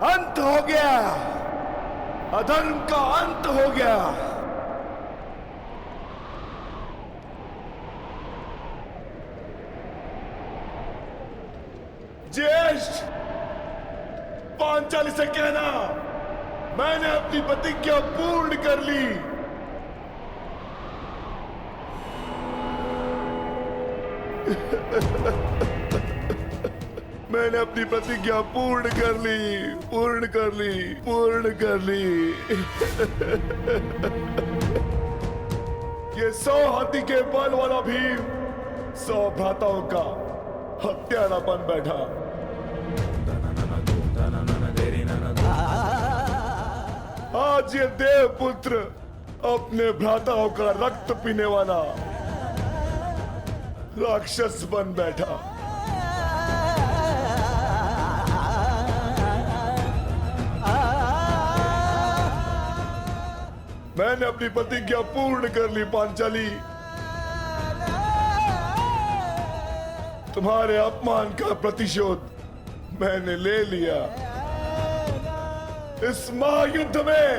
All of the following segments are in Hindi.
अंत हो गया, अधर्म का अंत हो गया। ज्येष्ठ, पांचाली से कहना मैंने अपनी प्रतिज्ञा पूर्ण कर ली। मैंने अपनी प्रतिज्ञा पूर्ण कर ली, पूर्ण कर ली, पूर्ण कर ली। ये 100 हाथी के बल वाला भीम 100 भ्राताओं का हत्यारा बन बैठा। आज ये देवपुत्र अपने भ्राताओं का रक्त पीने वाला राक्षस बन बैठा। मैंने अपनी प्रतिज्ञा पूर्ण कर ली पांचाली। तुम्हारे अपमान का प्रतिशोध मैंने ले लिया। इस महायुद्ध में,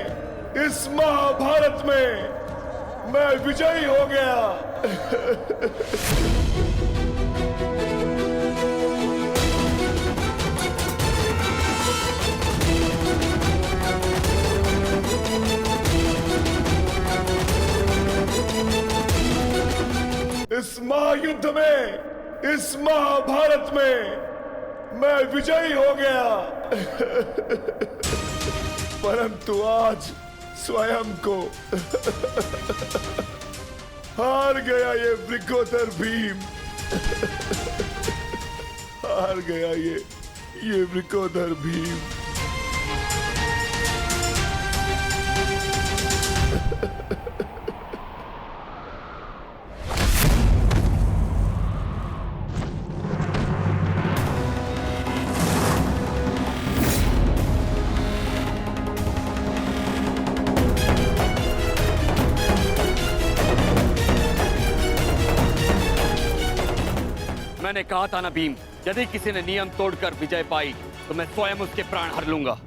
इस महाभारत में मैं विजयी हो गया। इस महायुद्ध में, इस महाभारत में मैं विजयी हो गया। परंतु आज स्वयं को हार गया ये वृकोदर भीम। हार गया ये वृकोदर भीम। मैंने कहा था ना भीम, यदि किसी ने नियम तोड़कर विजय पाई तो मैं स्वयं उसके प्राण हर लूंगा।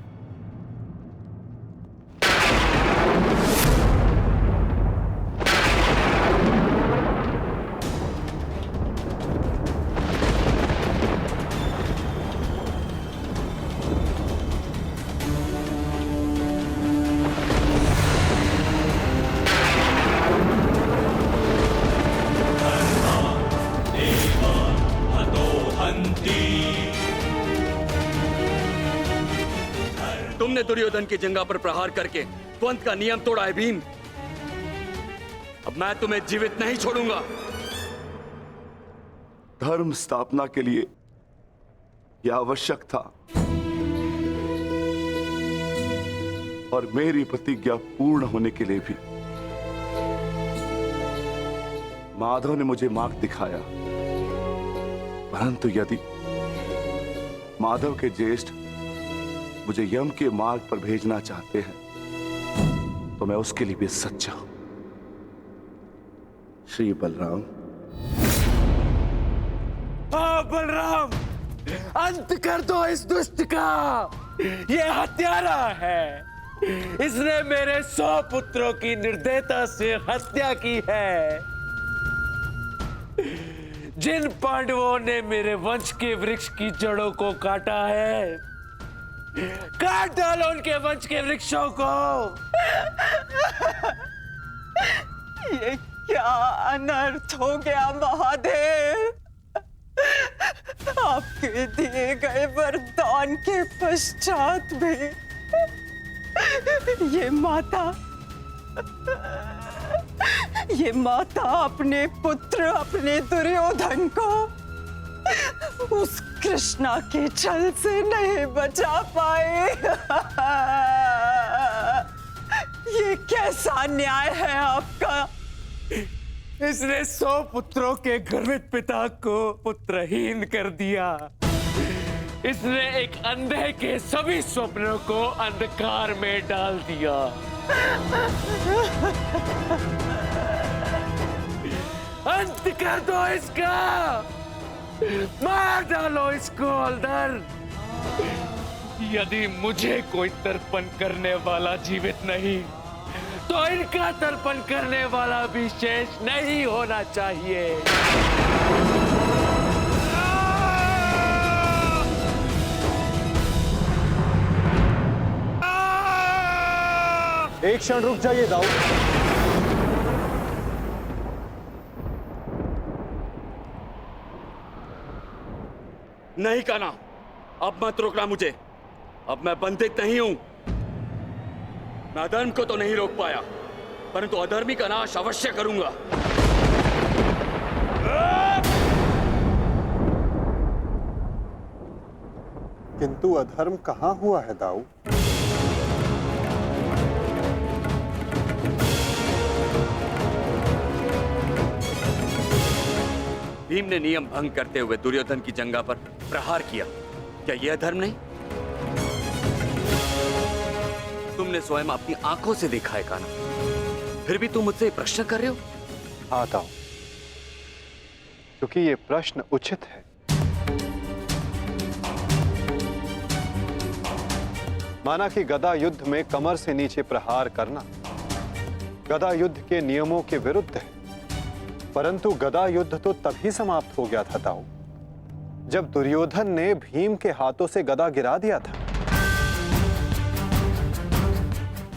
तुमने दुर्योधन की जंगा पर प्रहार करके द्वंद का नियम तोड़ा है भीम। अब मैं तुम्हें जीवित नहीं छोड़ूंगा। धर्म स्थापना के लिए यह आवश्यक था और मेरी प्रतिज्ञा पूर्ण होने के लिए भी। माधव ने मुझे मार्ग दिखाया, परंतु यदि माधव के ज्येष्ठ मुझे यम के मार्ग पर भेजना चाहते हैं तो मैं उसके लिए भी सच्चा हूं। श्री बलराम। बलराम, अंत कर दो इस दुष्ट का। ये हत्यारा है। इसने मेरे 100 पुत्रों की निर्दयता से हत्या की है। जिन पांडवों ने मेरे वंश के वृक्ष की जड़ों को काटा है, काट डालो उनके वंश के वृक्षों को। ये क्या अनर्थ हो गया महादेव। आपके दिए गए वरदान के पश्चात भी ये माता अपने पुत्र, अपने दुर्योधन को उस कृष्णा के छल से नहीं बचा पाए। ये कैसा न्याय है आपका। इसने 100 पुत्रों के गर्वित पिता को पुत्रहीन कर दिया। इसने एक अंधे के सभी स्वप्नों को अंधकार में डाल दिया। अंत कर दो इसका, मार डालो इसको अंदर। यदि मुझे कोई तर्पण करने वाला जीवित नहीं, तो इनका तर्पण करने वाला भी शेष नहीं होना चाहिए। एक क्षण रुक जाइए दाऊ। नहीं कान्हा, अब मत रोकना मुझे। अब मैं बंधित नहीं हूं। मैं अधर्म को तो नहीं रोक पाया, परंतु अधर्मी का नाश अवश्य करूंगा। किंतु अधर्म कहाँ हुआ है दाऊ? भीम ने नियम भंग करते हुए दुर्योधन की जंघा पर प्रहार किया। क्या यह अधर्म नहीं? तुमने स्वयं अपनी आंखों से देखा है कान्हा, फिर भी तुम मुझसे प्रश्न कर रहे हो? हाँ दाऊ, क्योंकि ये प्रश्न उचित है। माना कि गदा युद्ध में कमर से नीचे प्रहार करना गदा युद्ध के नियमों के विरुद्ध है, परंतु गदा युद्ध तो तभी समाप्त हो गया था दाऊ, जब दुर्योधन ने भीम के हाथों से गदा गिरा दिया था।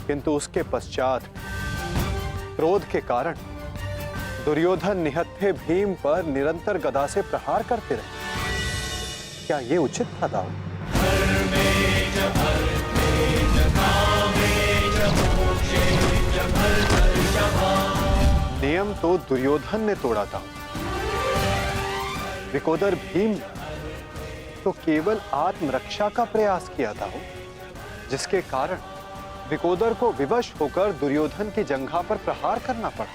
किंतु उसके पश्चात क्रोध के कारण दुर्योधन निहत्थे भीम पर निरंतर गदा से प्रहार करते रहे। क्या यह उचित था दाऊ? नियम तो दुर्योधन ने तोड़ा था, विकोदर भीम ने तो केवल आत्मरक्षा का प्रयास किया था, जिसके कारण विकोदर को विवश होकर दुर्योधन की जंघा पर प्रहार करना पड़ा।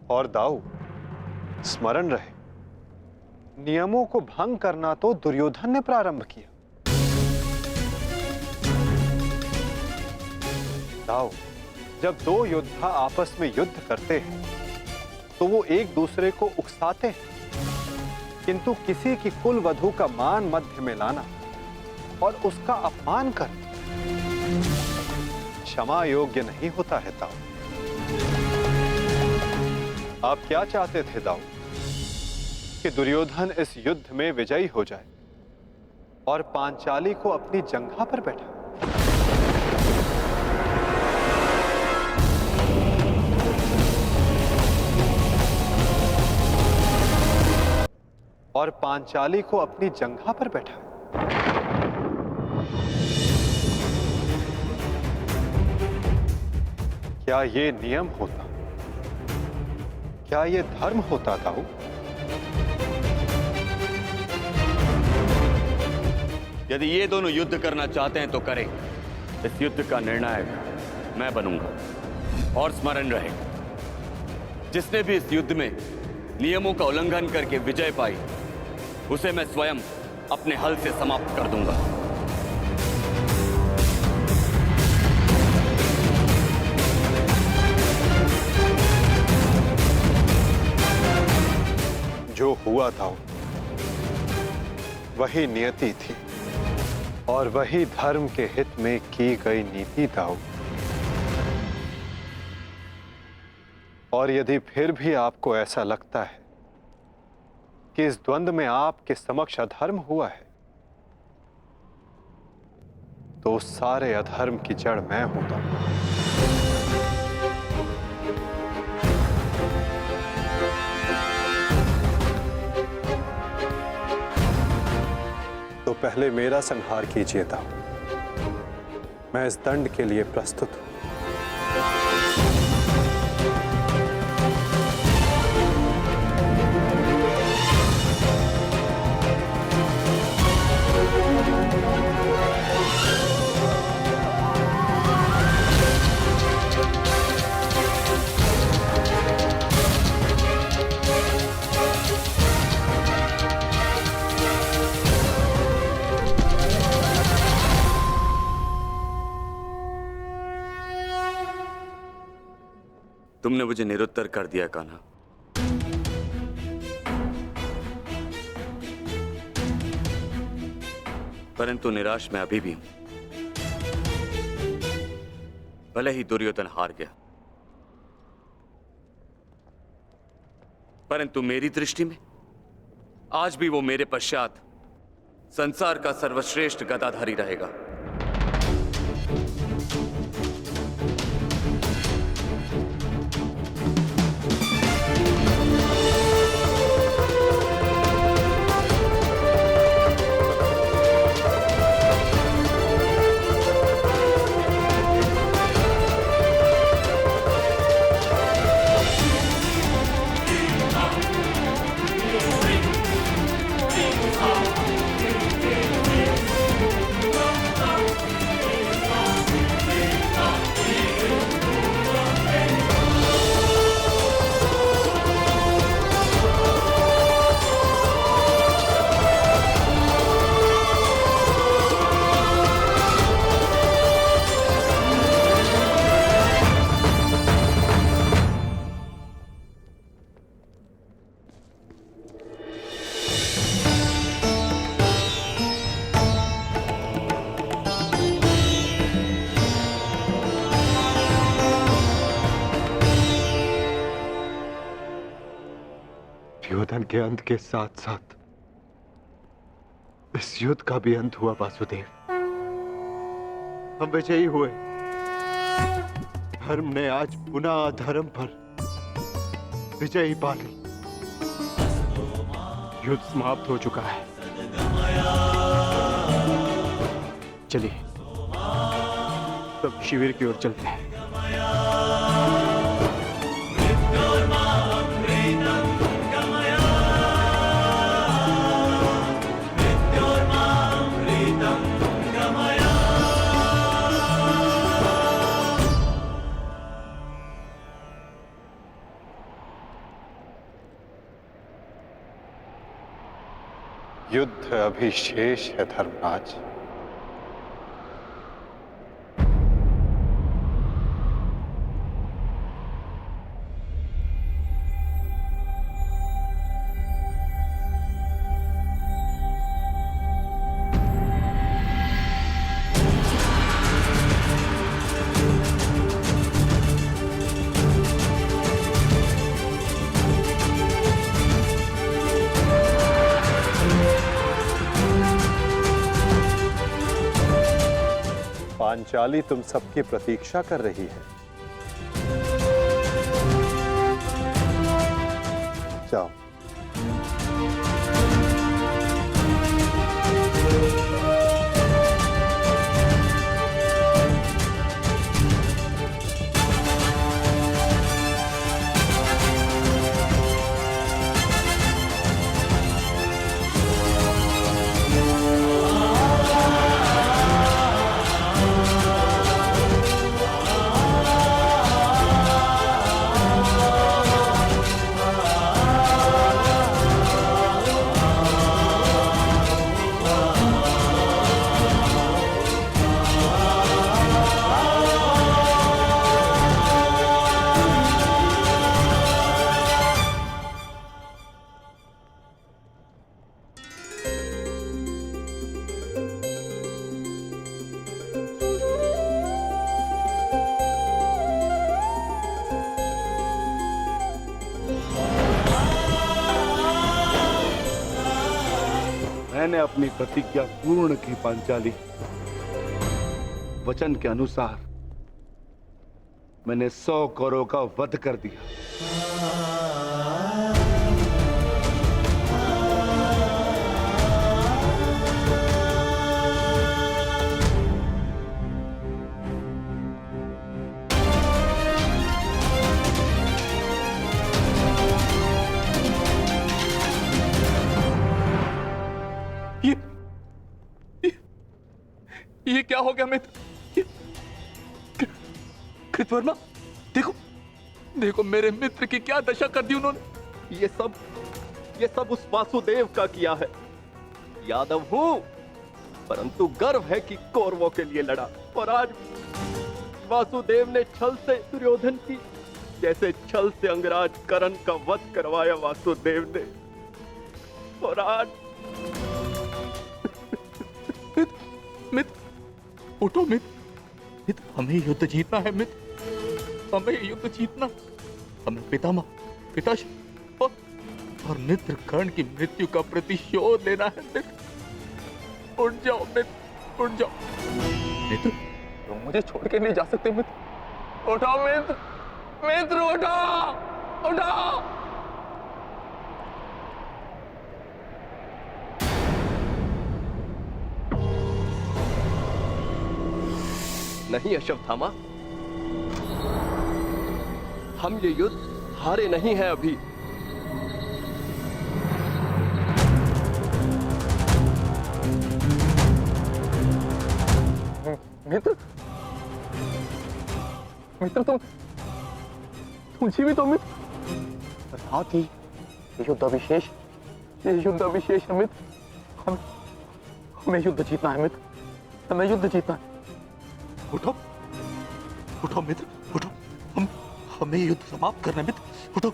और दाऊ, स्मरण रहे, नियमों को भंग करना तो दुर्योधन ने प्रारंभ किया। दाऊ, जब दो योद्धा आपस में युद्ध करते हैं तो वो एक दूसरे को उकसाते हैं, किंतु किसी की कुल वधू का मान मध्य में लाना और उसका अपमान करना क्षमा योग्य नहीं होता है दाऊ। आप क्या चाहते थे दाऊ? कि दुर्योधन इस युद्ध में विजयी हो जाए और पांचाली को अपनी जंघा पर बैठा। और पांचाली को अपनी जंघा पर बैठा। क्या ये नियम होता? क्या ये धर्म होता दाऊ? यदि ये दोनों युद्ध करना चाहते हैं तो करें। इस युद्ध का निर्णायक मैं बनूंगा। और स्मरण रहे, जिसने भी इस युद्ध में नियमों का उल्लंघन करके विजय पाई, उसे मैं स्वयं अपने हल से समाप्त कर दूंगा। जो हुआ था वही नियति थी और वही धर्म के हित में की गई नीति था। और यदि फिर भी आपको ऐसा लगता है कि इस द्वंद्व में आपके समक्ष अधर्म हुआ है, तो उस सारे अधर्म की जड़ मैं होता। तो पहले मेरा संहार कीजिए दाऊ। मैं इस दंड के लिए प्रस्तुत हूं। तुमने मुझे निरुत्तर कर दिया कान्हा। परंतु निराश मैं अभी भी हूं। भले ही दुर्योधन हार गया, परंतु मेरी दृष्टि में आज भी वो मेरे पश्चात संसार का सर्वश्रेष्ठ गदाधारी रहेगा। दुर्योधन के अंत के साथ साथ इस युद्ध का भी अंत हुआ वासुदेव। हम विजयी हुए। धर्म ने आज पुनः अधर्म पर विजयी पा ली। युद्ध समाप्त हो चुका है। चलिए सब शिविर की ओर चलते हैं। युद्ध अभी शेष है धर्मराज। पांचाली तुम सबकी प्रतीक्षा कर रही है। जाओ। मैंने अपनी प्रतिज्ञा पूर्ण की पांचाली। वचन के अनुसार मैंने 100 कौरवों का वध कर दिया। ये क्या हो गया मित्र? कृतवर्मा, देखो देखो मेरे मित्र की क्या दशा कर दी उन्होंने। ये सब उस वासुदेव का किया है। यादव हूं, परंतु गर्व है कि कौरवों के लिए लड़ा। और आज वासुदेव ने छल से दुर्योधन की जैसे छल से अंगराज कर्ण का वध करवाया वासुदेव ने, और आज मित्र, उठो मित्र, मित्र हमें युद्ध जीतना है मित्र, हमें युद्ध जीतना, हमें पिताश्री और मित्र कर्ण की मृत्यु का प्रतिशोध लेना है मित्र। उठ जाओ मित्र, उठ जाओ मित्र, तुम मुझे छोड़ के नहीं जा सकते मित्र। उठो मित्र, मित्र उठो, उठो। नहीं अश्वत्थामा, हम ये युद्ध हारे नहीं हैं अभी। मित्र, मित्र तुम जीवित हो मित्र। साथ ही युद्ध अभिशेष है मित्र। हमें युद्ध जीतना है मित्र, हमें युद्ध जीतना है। उठो, उठो मित्र, उठो, हमें युद्ध समाप्त करना है मित्र। उठो,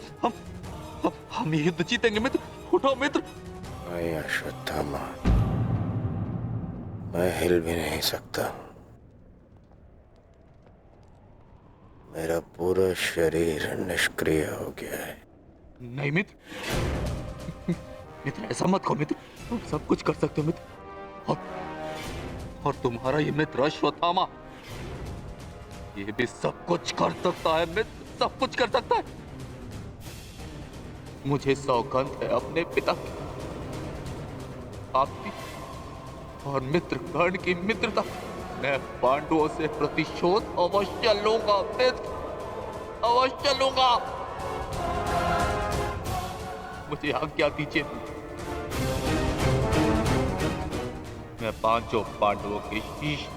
हम ये युद्ध जीतेंगे मित्र। उठो मित्र। नहीं अश्वत्थामा, मैं हिल भी नहीं सकता। मेरा पूरा शरीर निष्क्रिय हो गया है। नहीं मित्र, मित्र ऐसा मत कहो मित्र, तुम सब कुछ कर सकते हो मित्र। और तुम्हारा ये मित्र अश्वत्थामा, ये भी सब कुछ कर सकता है मित्र, सब कुछ कर सकता है। मुझे सौगंध है अपने पिता की, आपकी और मित्र कर्ण की मित्रता। मैं पांडवों से प्रतिशोध अवश्य लूंगा मित्र, अवश्य लूंगा। मुझे आज्ञा दीजिए, मैं पांचों पांडवों के शीश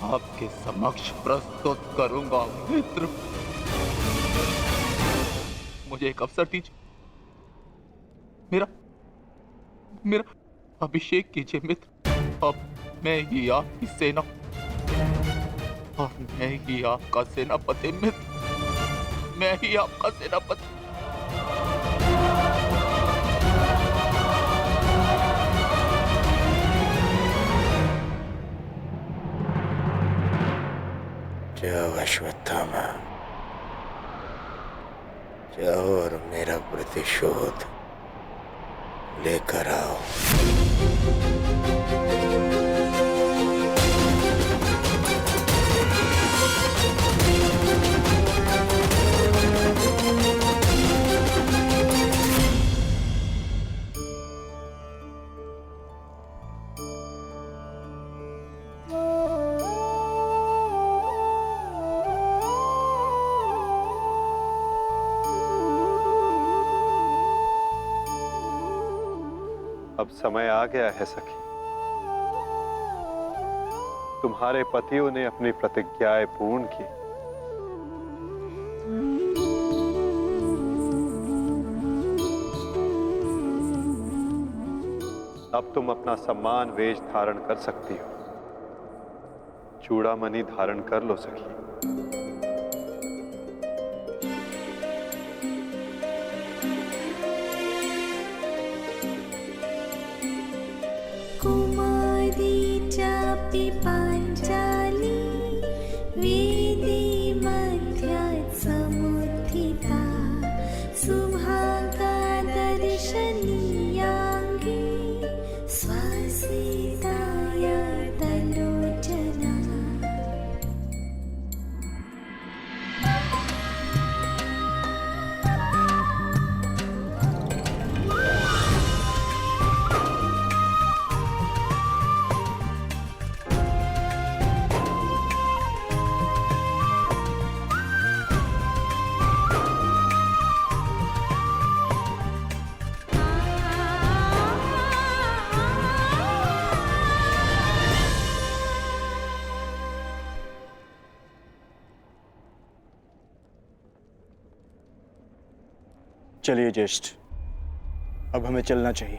आपके समक्ष प्रस्तुत करूंगा मित्र। मुझे एक अवसर दीजिए, मेरा अभिषेक कीजिए मित्र। अब मैं ही आपकी सेना और मैं ही आपका सेनापति मित्र, मैं ही आपका सेनापति। जाओ अश्वत्थामा, जाओ और मेरा प्रतिशोध लेकर आओ। अब समय आ गया है सखी, तुम्हारे पतियों ने अपनी प्रतिज्ञाएं पूर्ण की। अब तुम अपना सम्मान वेश धारण कर सकती हो। चूड़ामणि धारण कर लो सखी। कुमारी चापि पाञ्चाली वेदी मध्यात् समुत्थिता सुभागा दर्शनीयाङ्गी स्वसीताय तलोचना। चलिए ज्येष्ठ, अब हमें चलना चाहिए।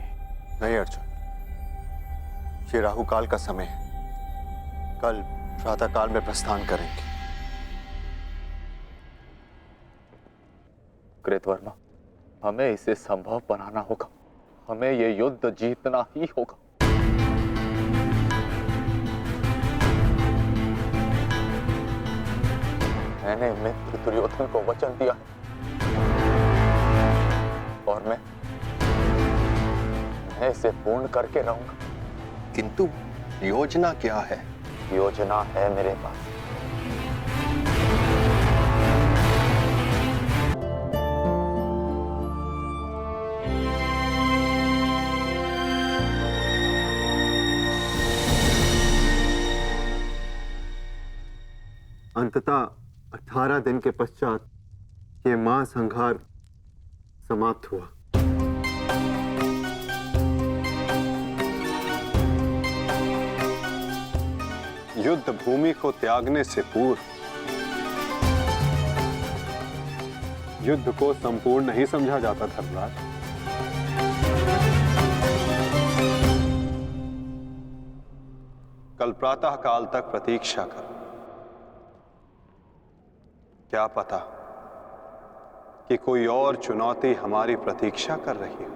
नहीं अर्जुन, ये राहुकाल का समय है। कल प्रातःकाल में प्रस्थान करेंगे। कृतवर्मा, हमें इसे संभव बनाना होगा। हमें ये युद्ध जीतना ही होगा। मैंने मित्र दुर्योधन को वचन दिया और मैं इसे पूर्ण करके रहूंगा। किंतु योजना क्या है? योजना है मेरे पास। अंततः 18 दिन के पश्चात ये महासंहार समाप्त हुआ। युद्ध भूमि को त्यागने से पूर्व युद्ध को संपूर्ण नहीं समझा जाता धर्मराज। कल प्रातः काल तक प्रतीक्षा कर। क्या पता कि कोई और चुनौती हमारी प्रतीक्षा कर रही हो।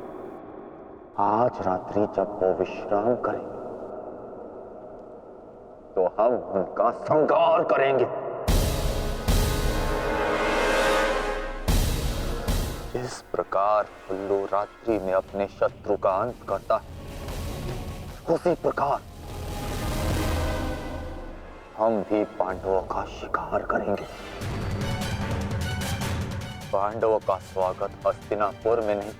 आज रात्रि जब वो विश्राम करें तो हम उनका संहार करेंगे। जिस प्रकार उल्लू रात्रि में अपने शत्रु का अंत करता है, उसी प्रकार हम भी पांडवों का शिकार करेंगे। पांडवों का स्वागत हस्तिनापुर में नहीं,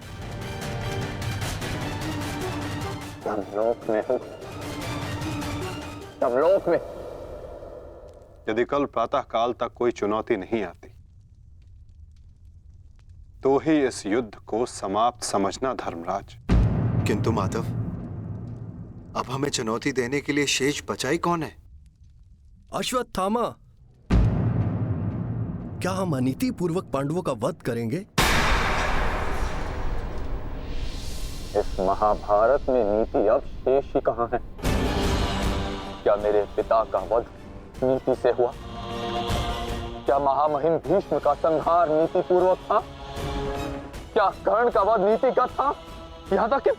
यमलोक में होगा। यमलोक में। यदि कल प्रातः काल तक कोई चुनौती नहीं आती तो ही इस युद्ध को समाप्त समझना धर्मराज। किंतु माधव, अब हमें चुनौती देने के लिए शेष बचा ही कौन है? अश्वत्थामा। क्या हम अनीति पूर्वक पांडवों का वध करेंगे? इस महाभारत में नीति अब शेष ही कहां है? क्या मेरे पिता का वध नीति से हुआ? क्या महामहिम भीष्म का संहार नीति पूर्वक था? क्या कर्ण का वध नीति का था? यहाँ तक कि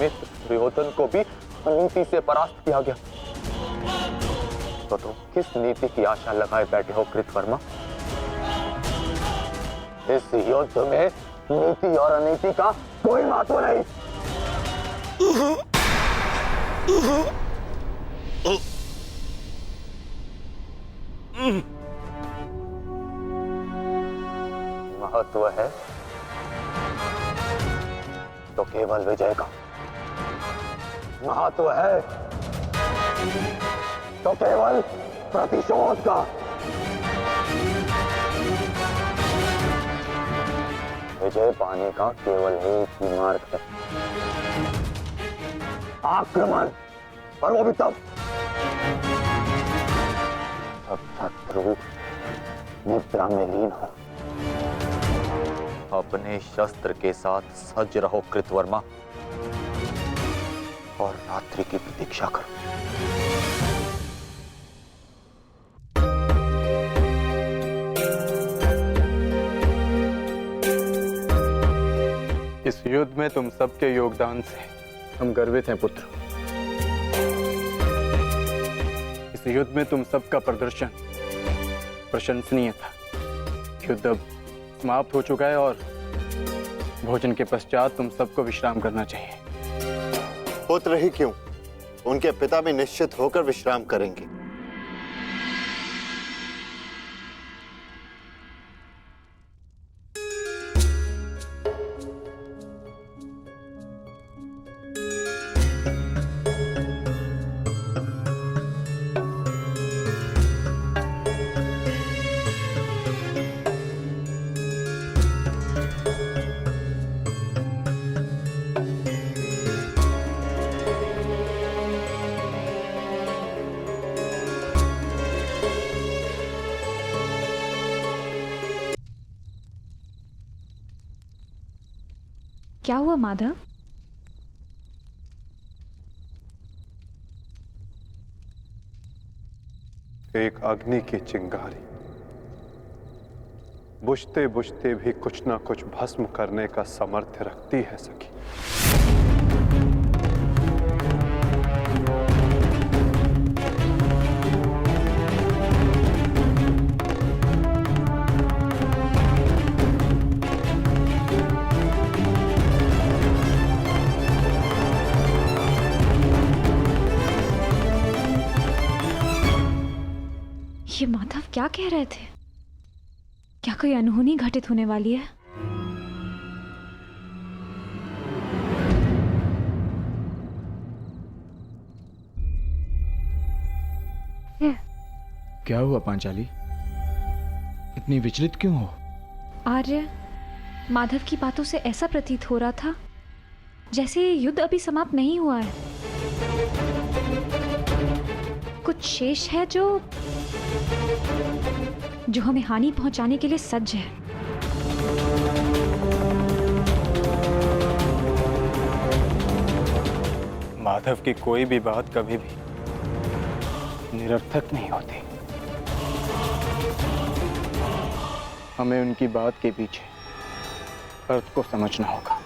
मित्र दुर्योधन को भी नीति से परास्त किया गया। तो तुम किस नीति की आशा लगाए बैठे हो कृतवर्मा? इस युद्ध में नीति और अनीति का कोई महत्व नहीं। महत्व है तो केवल विजय का। महत्व है तो केवल प्रतिशोध का। विजय पाने का केवल एक ही मार्ग है, आक्रमण। और वो भी तब जब शत्रु निद्रा में लीन हो। अपने शस्त्र के साथ सज्ज रहो कृतवर्मा, और रात्रि की प्रतीक्षा करो। इस युद्ध में तुम सबके योगदान से हम गर्वित हैं पुत्र। इस युद्ध में तुम सबका प्रदर्शन प्रशंसनीय था। युद्ध अब समाप्त हो चुका है और भोजन के पश्चात तुम सबको विश्राम करना चाहिए। पुत्र ही क्यों, उनके पिता भी निश्चित होकर विश्राम करेंगे। क्या हुआ माधव? एक अग्नि की चिंगारी बुझते बुझते भी कुछ ना कुछ भस्म करने का सामर्थ्य रखती है सखी। ये माधव क्या कह रहे थे? क्या कोई अनहोनी घटित होने वाली है? क्या हुआ पांचाली? इतनी विचलित क्यों हो? आर्य, माधव की बातों से ऐसा प्रतीत हो रहा था जैसे ये युद्ध अभी समाप्त नहीं हुआ है। कुछ शेष है जो हमें हानि पहुंचाने के लिए सज्ज है। माधव की कोई भी बात कभी भी निरर्थक नहीं होती। हमें उनकी बात के पीछे अर्थ को समझना होगा।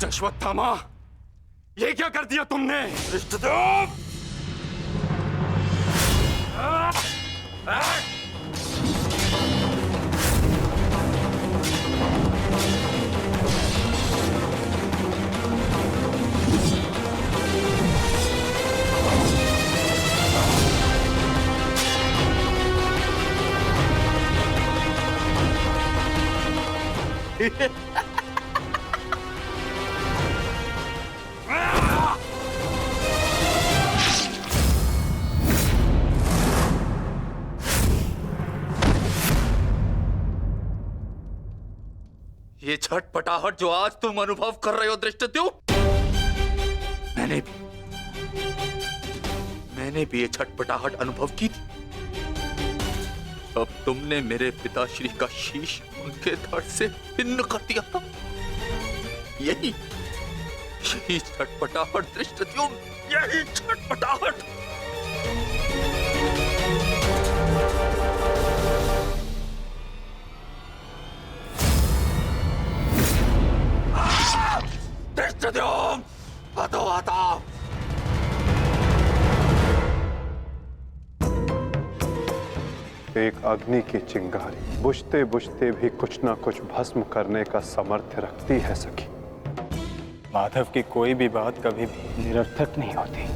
अश्वत्थामा, ये क्या कर दिया तुमने? ये छटपटाहट जो आज तुम अनुभव कर रहे हो धृष्टद्युम्न, मैंने भी ये छटपटाहट अनुभव की थी। अब तुमने मेरे पिताश्री का शीश उनके धड़ से भिन्न कर दिया था। यही छटपटाहट धृष्टद्युम्न, यही छटपटाहट। धृष्टद्युम्न, हटो हटाओ। एक अग्नि की चिंगारी बुझते बुझते भी कुछ ना कुछ भस्म करने का सामर्थ्य रखती है सखी। माधव की कोई भी बात कभी भी निरर्थक नहीं होती।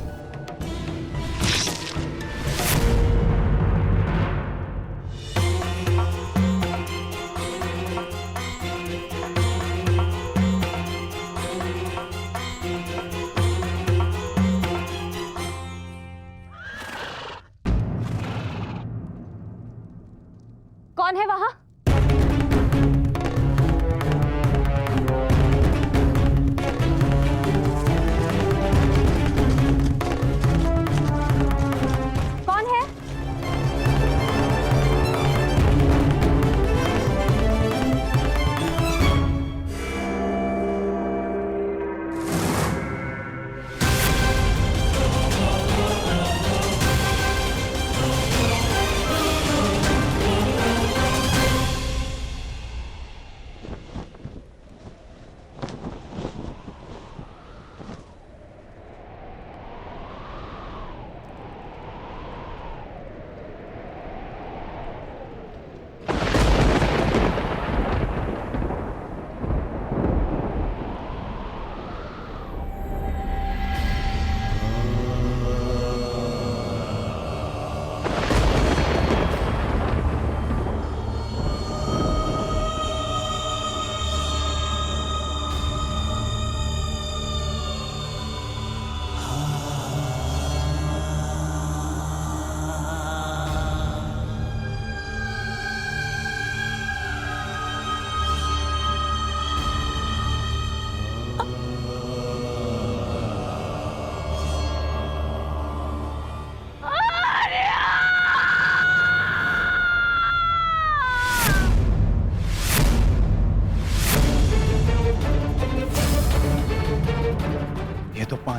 कौन है वहां?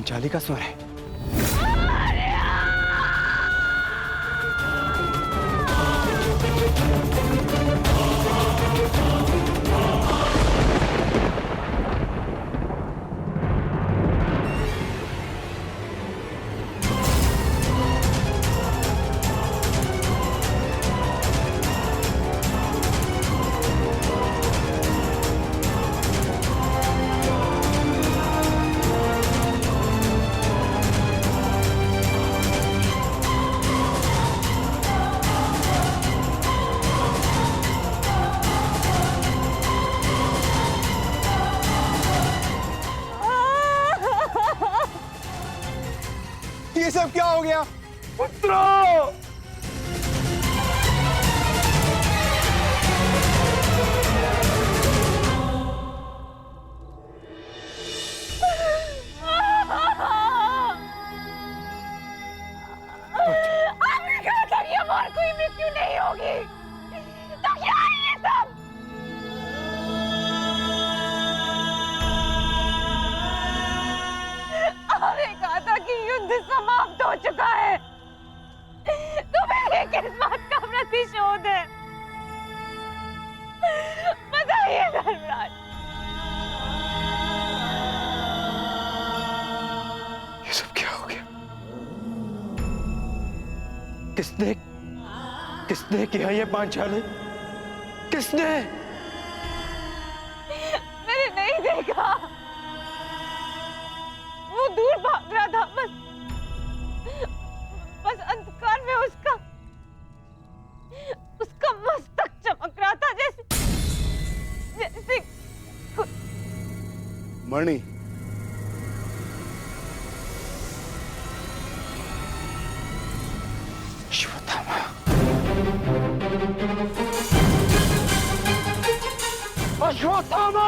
पांचाली का स्वर है। ये सब क्या हो गया? पुत्रों! आपने कहा था कि अब और कोई मृत्यु नहीं होगी, तो क्या है ये सब? आपने कहा था कि युद्ध समाप्त हो चुका है, तो मेरे किस बात का प्रतिशोध है? बताइए धर्मराज। ये सब क्या हो गया? किसने किया ये पांचाली? किसने? मैंने नहीं देखा, वो दूर भाग रहा था, बस अंधकार में उसका मस्तक चमक रहा था, जैसे मणि, अश्वत्थामा। अश्वत्थामा!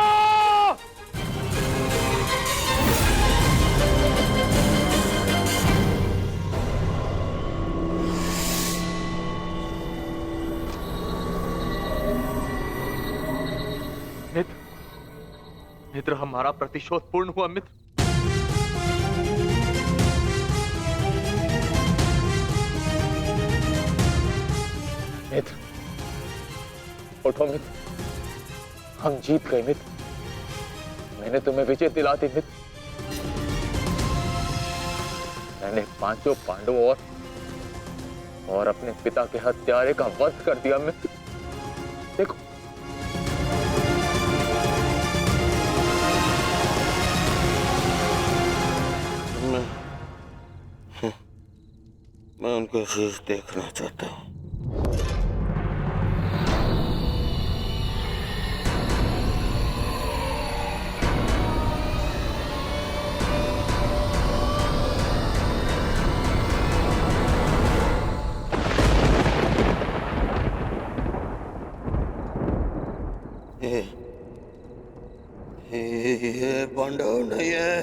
मित्र, हमारा प्रतिशोध पूर्ण हुआ मित्र। मित्र, उठो मित्र, हम जीत गए मित्र। मैंने तुम्हें विजय दिला दी मित्र। मैंने पांचों पांडवों और अपने पिता के हत्यारे का वध कर दिया मित्र। देखो, मैं उनका शीश देखना चाहता हूँ। ये पांडव नहीं है।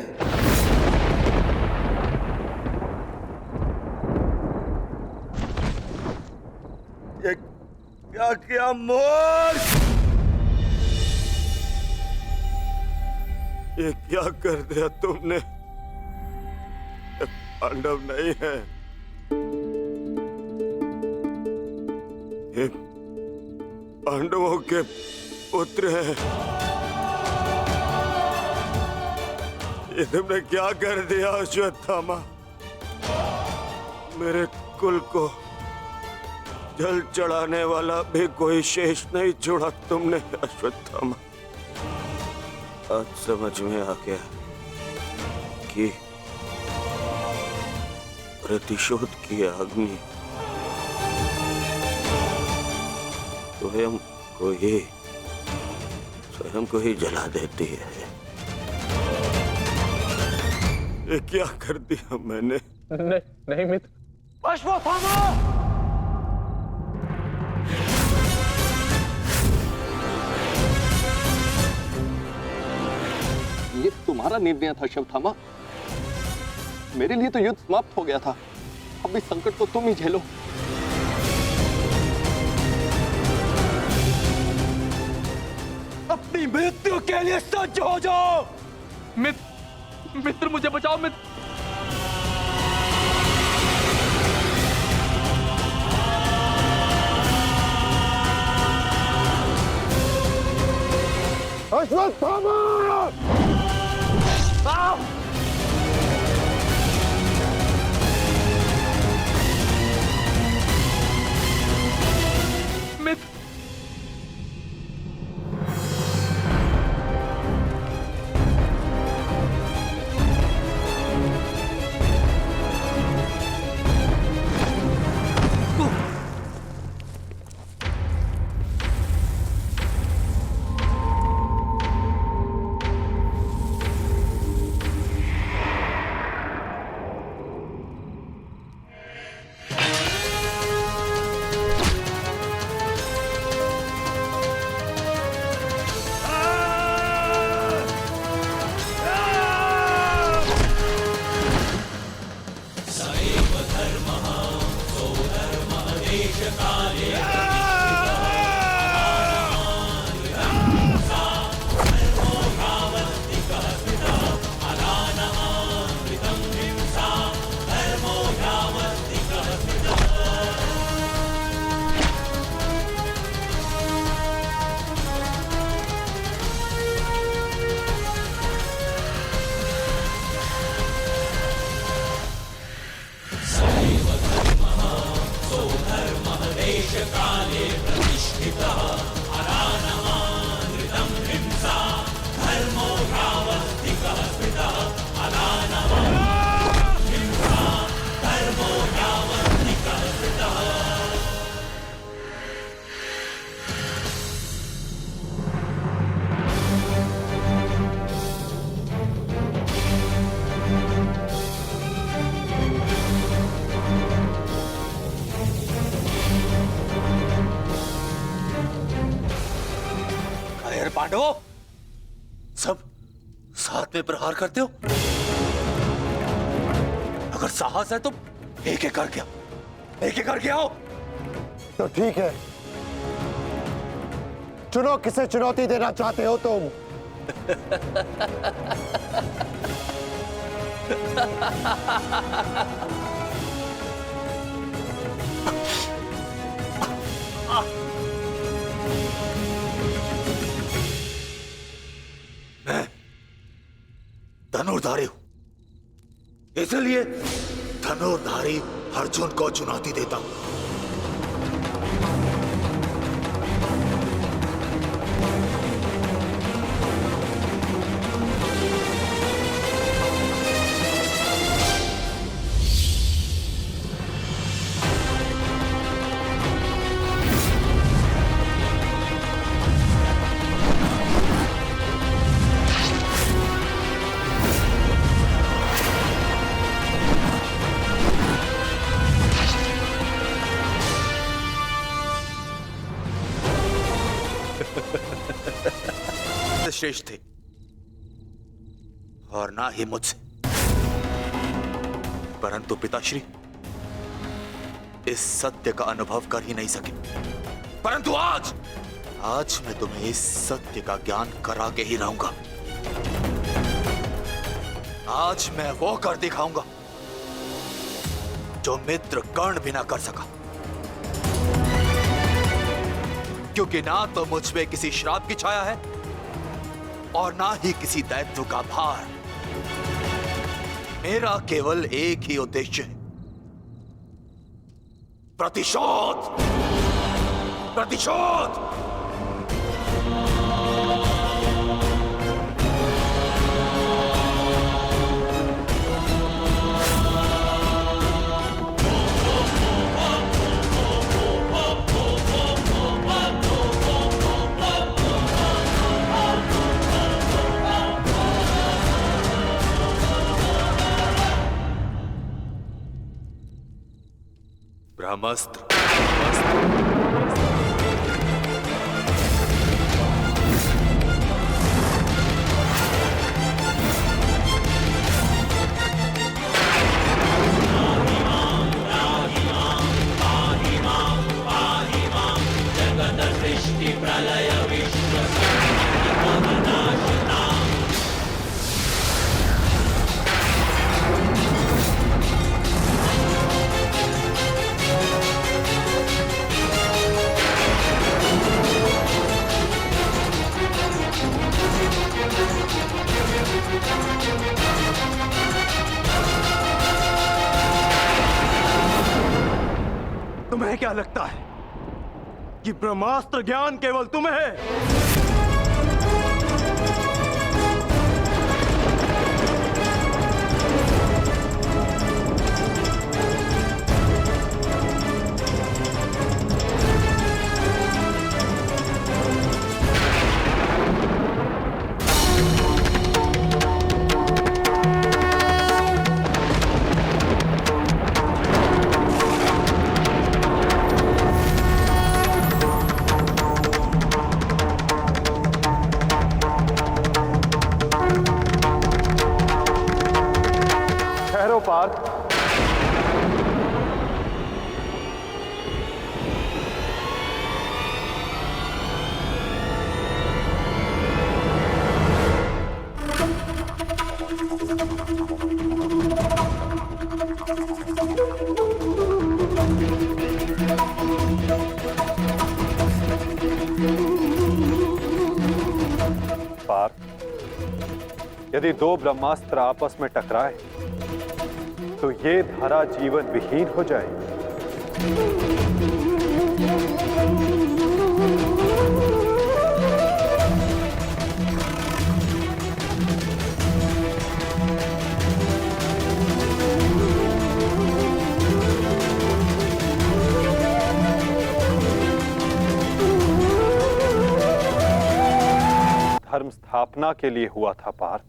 ये क्या किया मूर्ख? ये क्या कर दिया तुमने? ये पांडव नहीं है, ये पांडवों के पुत्र हैं। ये तुमने क्या कर दिया अश्वत्थामा? मेरे कुल को जल चढ़ाने वाला भी कोई शेष नहीं छोड़ा तुमने अश्वत्थामा। आज समझ में आ गया कि प्रतिशोध की अग्नि स्वयं को ही जला देती है। ये क्या कर दिया मैंने? नहीं मित्र। अश्वत्थामा! ये तुम्हारा निर्णय था अश्वत्थामा। मेरे लिए तो युद्ध समाप्त हो गया था। अब इस संकट को तुम ही झेलो। अपनी मृत्यु के लिए सज्ज हो जाओ। मित्र, मुझे बचाओ मित्र। अश्वत्थामा! मित्र, पांडवों, सब साथ में प्रहार करते हो? अगर साहस है तो एक एक करके आओ। तो ठीक है, चुनो किसे चुनौती देना चाहते हो तुम। मैं धनुर्धारी हूं, इसलिए धनुर्धारी अर्जुन को चुनौती देता हूं। श्रेष्ठ थे और ना ही मुझसे, परंतु पिताश्री इस सत्य का अनुभव कर ही नहीं सके। परंतु आज मैं तुम्हें इस सत्य का ज्ञान करा के ही रहूंगा। आज मैं वो कर दिखाऊंगा जो मित्र कर्ण भी ना कर सका, क्योंकि ना तो मुझ पे किसी श्राप की छाया है और ना ही किसी दैत्य का भार। मेरा केवल एक ही उद्देश्य है, प्रतिशोध। प्रतिशोध। ब्रह्मास्त्र। क्या लगता है कि ब्रह्मास्त्र ज्ञान केवल तुम्हें है? पार्थ, पार्थ, यदि दो ब्रह्मास्त्र आपस में टकराए तो ये धरा जीवन विहीन हो जाएगी। धर्म स्थापना के लिए हुआ था पार्थ,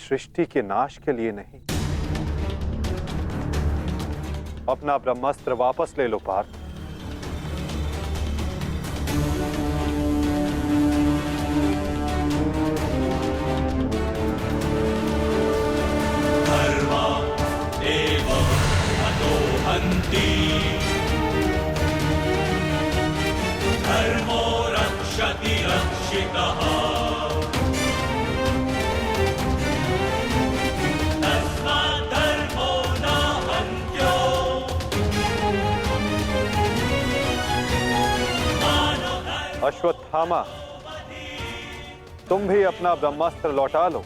सृष्टि के नाश के लिए नहीं। अपना ब्रह्मास्त्र वापस ले लो पार्थ। धर्मा एव अतोहन्ति, धर्मो रक्षति रक्षितः। अश्वत्थामा, तुम भी अपना ब्रह्मास्त्र लौटा लो।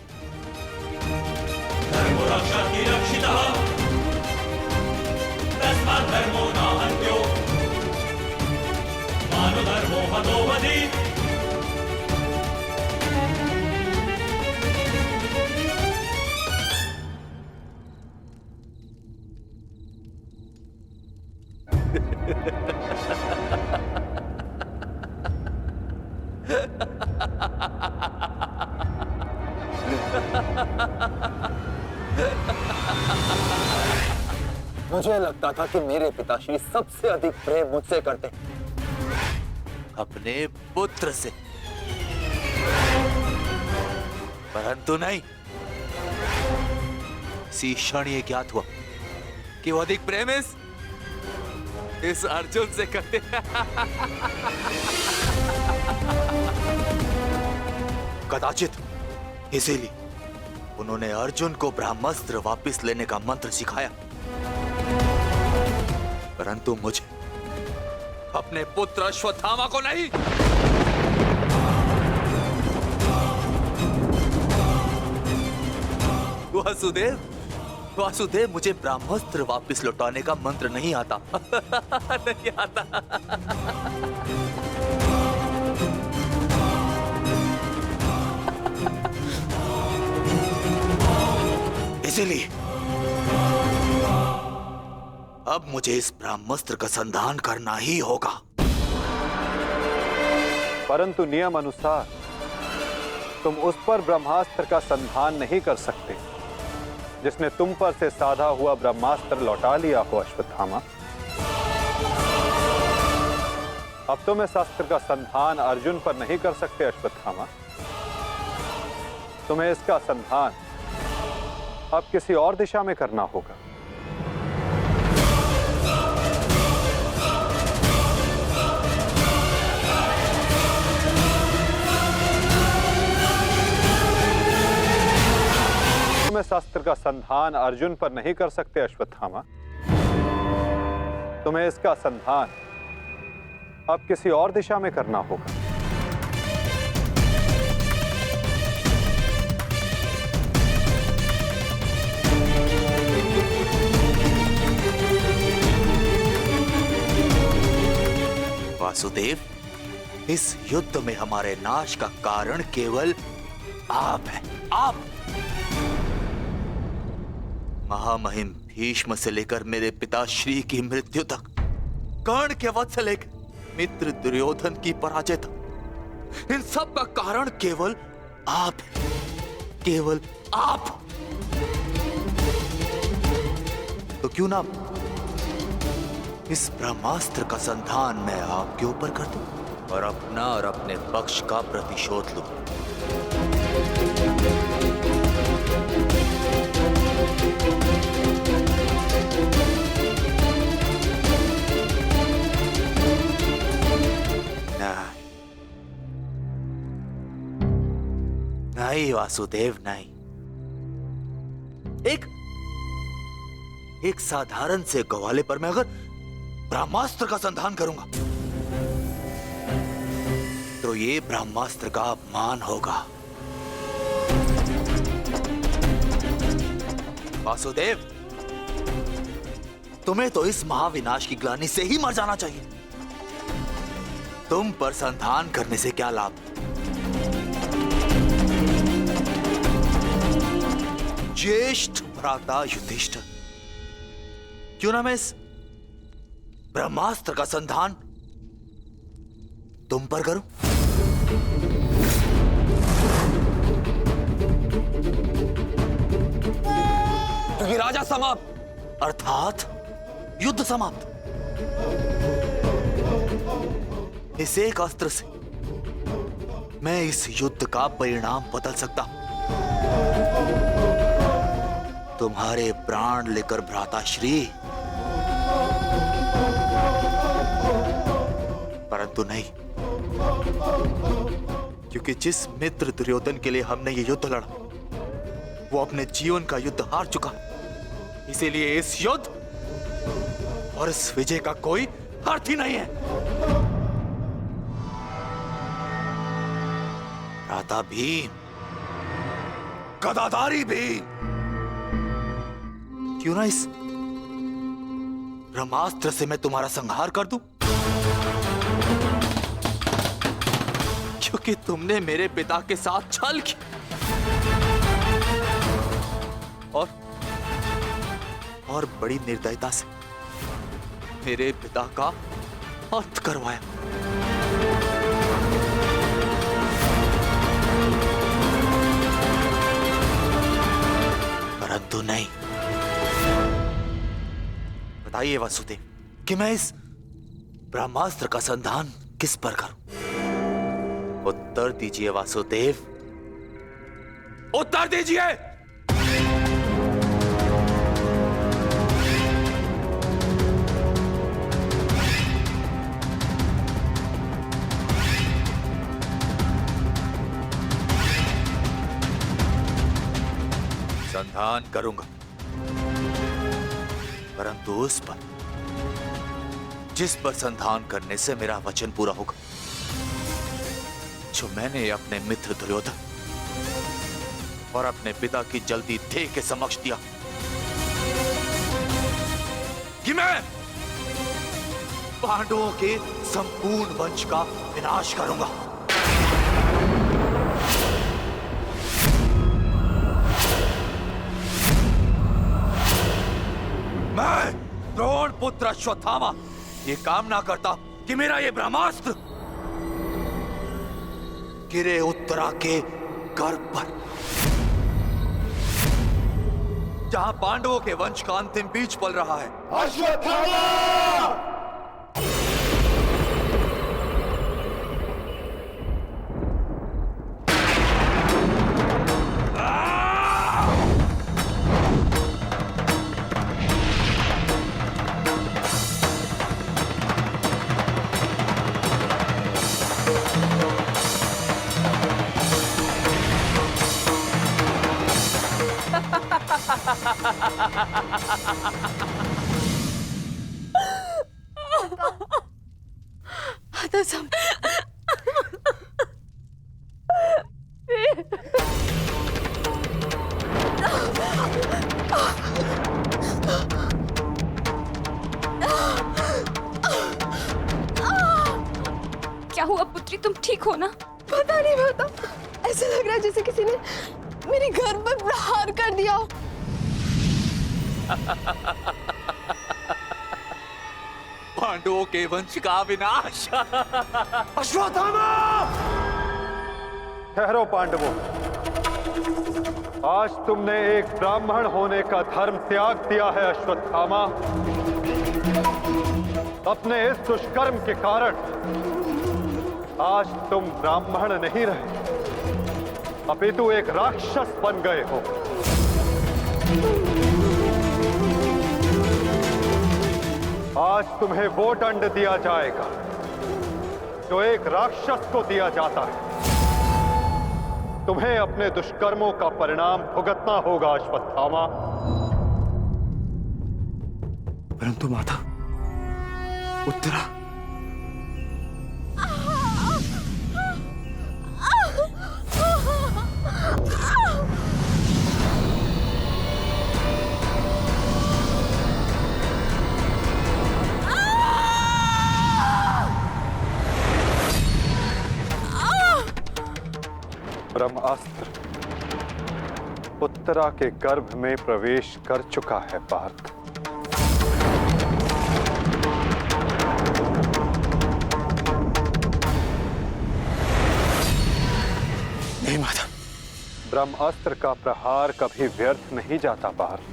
धर्मो रक्षति रक्षितः, तस्मात् धर्मो न हन्त्यो, मानो धर्मो हतो वधि। मुझे लगता था कि मेरे पिताश्री सबसे अधिक प्रेम मुझसे करते अपने पुत्र से, परंतु नहीं। इसी क्षण ये ज्ञात हुआ कि वो अधिक प्रेम इस अर्जुन से करते। कदाचित इसीलिए उन्होंने अर्जुन को ब्रह्मास्त्र वापस लेने का मंत्र सिखाया, परंतु मुझे, अपने पुत्र अश्वत्थामा को नहीं। वासुदेव, मुझे ब्रह्मास्त्र वापस लौटाने का मंत्र नहीं आता। नहीं आता। इसीलिए अब मुझे इस ब्रह्मास्त्र का संधान करना ही होगा। परंतु नियम अनुसार तुम उस पर ब्रह्मास्त्र का संधान नहीं कर सकते जिसने तुम पर से साधा हुआ ब्रह्मास्त्र लौटा लिया हो अश्वत्थामा। अब तुम इस अस्त्र का संधान अर्जुन पर नहीं कर सकते अश्वत्थामा। तुम्हें इसका संधान अब किसी और दिशा में करना होगा। तुम इस अस्त्र का संधान अर्जुन पर नहीं कर सकते अश्वत्थामा। तुम्हें इसका संधान अब किसी और दिशा में करना होगा। वासुदेव, इस युद्ध में हमारे नाश का कारण केवल आप हैं, आप। महामहिम भीष्म से लेकर मेरे पिताश्री की मृत्यु तक, कर्ण के वध से लेकर मित्र दुर्योधन की पराजय तक, इन सब का कारण केवल आप हैं, केवल आप। तो क्यों ना इस ब्रह्मास्त्र का संधान मैं आपके ऊपर कर दूं और अपना और अपने पक्ष का प्रतिशोध लूं। नहीं वासुदेव, नहीं। एक साधारण से ग्वाले पर मैं अगर ब्रह्मास्त्र का संधान करूंगा तो ये ब्रह्मास्त्र का अपमान होगा। वासुदेव, तुम्हें तो इस महाविनाश की ग्लानि से ही मर जाना चाहिए। तुम पर संधान करने से क्या लाभ? ज्येष्ठ भ्राता युधिष्ठिर, क्यों ना मैं इस ब्रह्मास्त्र का संधान तुम पर करूं? क्योंकि राजा समाप्त, अर्थात युद्ध समाप्त। इस एक अस्त्र से मैं इस युद्ध का परिणाम बदल सकता हूं। तुम्हारे प्राण लेकर भ्राताश्री, परंतु नहीं, क्योंकि जिस मित्र दुर्योधन के लिए हमने ये युद्ध लड़ा वो अपने जीवन का युद्ध हार चुका है। इसीलिए इस युद्ध और इस विजय का कोई अर्थ ही नहीं है। भ्राता भीम, गदाधारी भीम, क्यों ना इस ब्रह्मास्त्र से मैं तुम्हारा संहार कर दूं? क्योंकि तुमने मेरे पिता के साथ छल किया और बड़ी निर्दयता से मेरे पिता का अंत करवाया। परंतु नहीं। बताइए वासुदेव कि मैं इस ब्रह्मास्त्र का संधान किस पर करूं? उत्तर दीजिए वासुदेव, उत्तर दीजिए। संधान करूंगा, परंतु उस पर जिस पर संधान करने से मेरा वचन पूरा होगा, जो मैंने अपने मित्र दुर्योधन और अपने पिता की जल्दी देह के समक्ष दिया कि मैं पांडवों के संपूर्ण वंश का विनाश करूंगा। मैं द्रोण पुत्र अश्वत्थामा ये कामना करता कि मेरा ये ब्रह्मास्त्र गिरे उत्तरा के गर्भ पर, जहां पांडवों के वंश का अंतिम बीज पल रहा है। अश्वत्थामा! ठीक हो ना? पता नहीं माता, ऐसा लग रहा है जैसे किसी ने मेरे घर पर प्रहार कर दिया। पांडवों के वंश का विनाश। अश्वत्थामा! ठहरो पांडवों, आज तुमने एक ब्राह्मण होने का धर्म त्याग दिया है अश्वत्थामा। अपने इस दुष्कर्म के कारण आज तुम ब्राह्मण नहीं रहे, अपितु एक राक्षस बन गए हो। आज तुम्हें वो दंड दिया जाएगा जो एक राक्षस को दिया जाता है। तुम्हें अपने दुष्कर्मों का परिणाम भुगतना होगा अश्वत्थामा। परंतु माता, उत्तरा ब्रह्मास्त्र उत्तरा के गर्भ में प्रवेश कर चुका है पार्थ। नहीं माता, ब्रह्मास्त्र का प्रहार कभी व्यर्थ नहीं जाता पार्थ।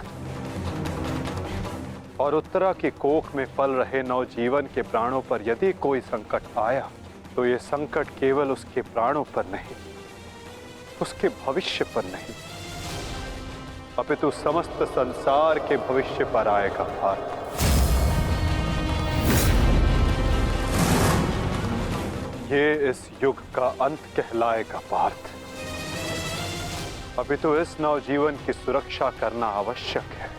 और उत्तरा की कोख में पल रहे नवजीवन के प्राणों पर यदि कोई संकट आया तो ये संकट केवल उसके प्राणों पर नहीं, उसके भविष्य पर नहीं, अपितु समस्त संसार के भविष्य पर आएगा पार्थ। ये इस युग का अंत कहलाएगा पार्थ। अपितु इस नवजीवन की सुरक्षा करना आवश्यक है।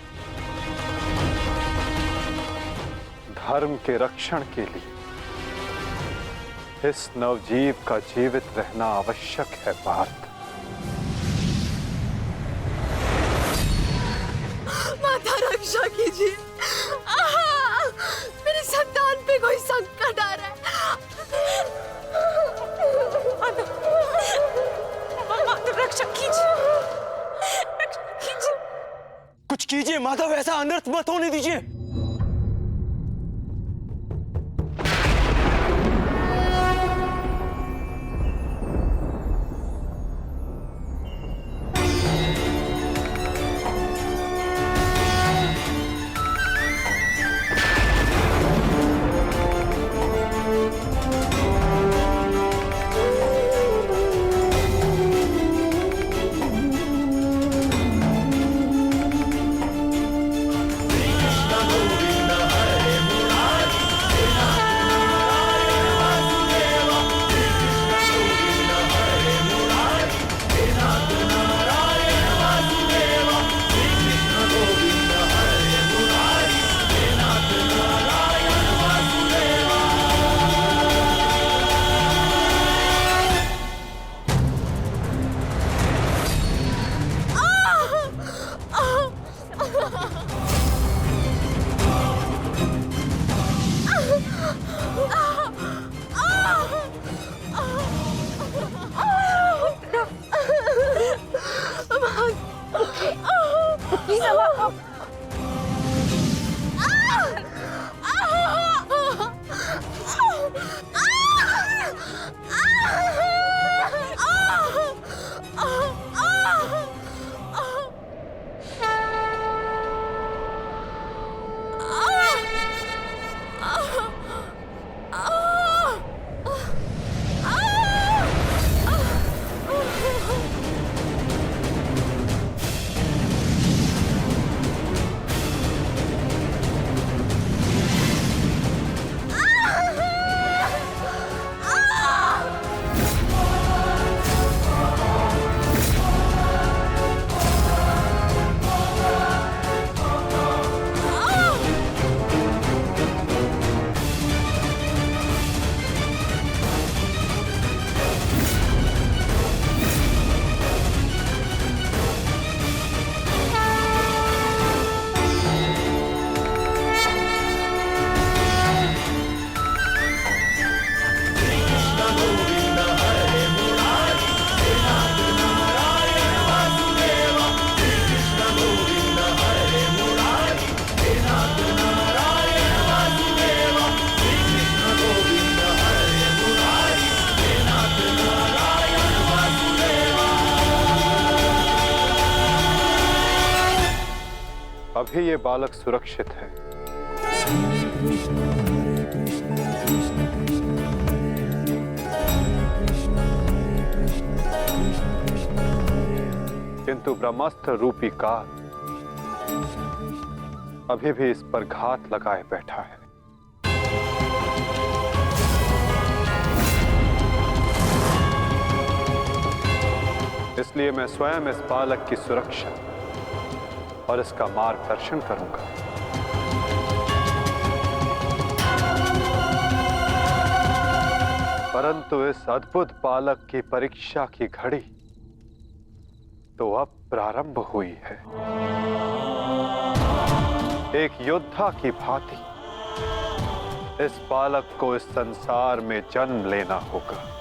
धर्म के रक्षण के लिए इस नवजीव का जीवित रहना आवश्यक है पार्थ। माता रक्षा कीजिए, मेरी संतान पे कोई संकट आ रहा है। माधव रक्षा कीजिए, रक्षा कीजिए। कुछ कीजिए माधव, ऐसा अनर्थ मत होने दीजिए। कृष्ण अभी ये बालक सुरक्षित है। किंतु ब्रह्मास्त्र रूपी काल अभी भी इस पर घात लगाए बैठा है। इसलिए मैं स्वयं इस बालक की सुरक्षा और इसका मार्गदर्शन करूंगा। परंतु इस अद्भुत बालक की परीक्षा की घड़ी तो अब प्रारंभ हुई है। एक योद्धा की भांति इस बालक को इस संसार में जन्म लेना होगा।